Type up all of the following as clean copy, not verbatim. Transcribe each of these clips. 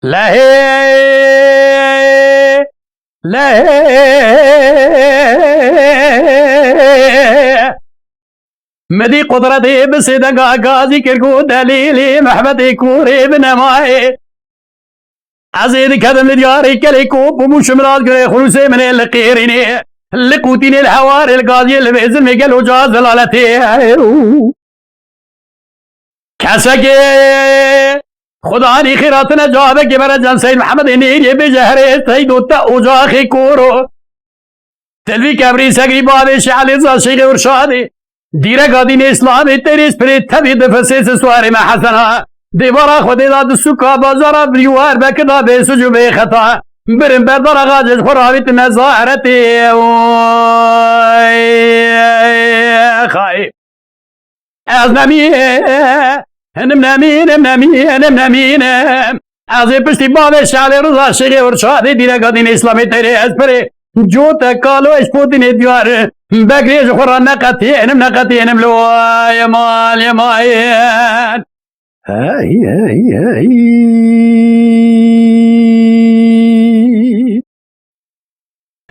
لا لا مدي قدرتي بصدق غازي كركو دليلي محبتي كوري بنمائي عزيزي كدم لدياري كليكو بموش مراد قري خلوصي من القيريني لقوتيني الحواري القاضي اللي بإذن ميقل وجاز دلالتي كسكي خداني خيراتنا جوابك برجان سيد محمد نيري بجهري سيد وجاخي كورو تلوي كبري سقري بابي شعالي زاشيغي ورشادي ديرا قادين اسلامي تريس بريد تبي دفسيس سواري ما حسنا ديبارا خودي داد السكا بازارا بريوار بكدا بيسجو بيخطا برم بردار غاجز خرابيت مزارتي خايف ازنمي نمنامين ازي پشتی بابي شعالي رضا شيغي ورشادي ديرا قادين اسلامي تريس بريد جو تکالو اشپوتی ندیار بگریش خورا نقطینم لو یا مال یا ماین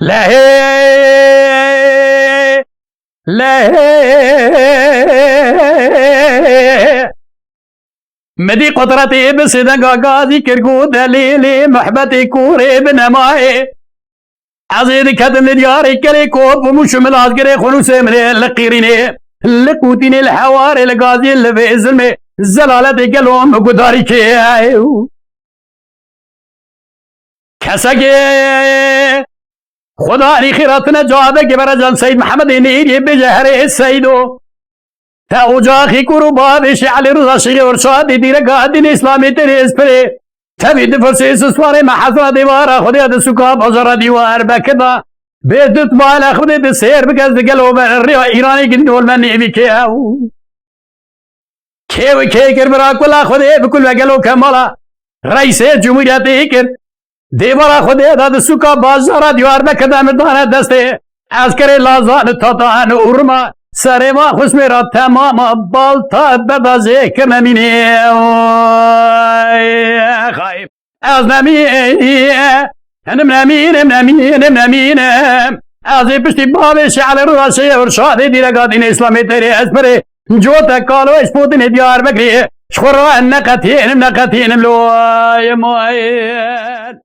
لا لا مدي قدرتي بصدق غازي كركو دليلي محبتي كوري بنمائي عزيزي كدم لدياري كليكو بموش ملاز قري خلوصي من القيريني لقوتيني الحواري القاضي اللي في الزلمي زلالتي قلوم قداري كيايو كسكي خداني خيراتنا جوابك برجان سيد محمد نيري بجهري السيدو تاوجاخي كروبابي شعالي رضا شيخي ورشادي ديرا قادين اسلامي تريس بري تبي دفرسيس سواري ما حصل ديوارا خدي السكا بزر ديوار بكذا بيدت بالا خدي بسير بقصد قلوب الريا ايراني قندول مني بكياو كيو كيكر براكولا خدي بكل قلو كمالا رئيس جمهورية يكر ديوارا خدي هذا السكا بزر ديوار بكذا مدانا دستي عسكري لازان تطان ورما سرما خسمرا تماما بالتا ببازي كماميني خايف ازنمي نمنامين ازي بشتي بابي شعالي رضا ورشادي ديرا قادين اسلامي تري اسبري جو تكالو اشبوتني ديار بكري شخورا نقطين لو يا موين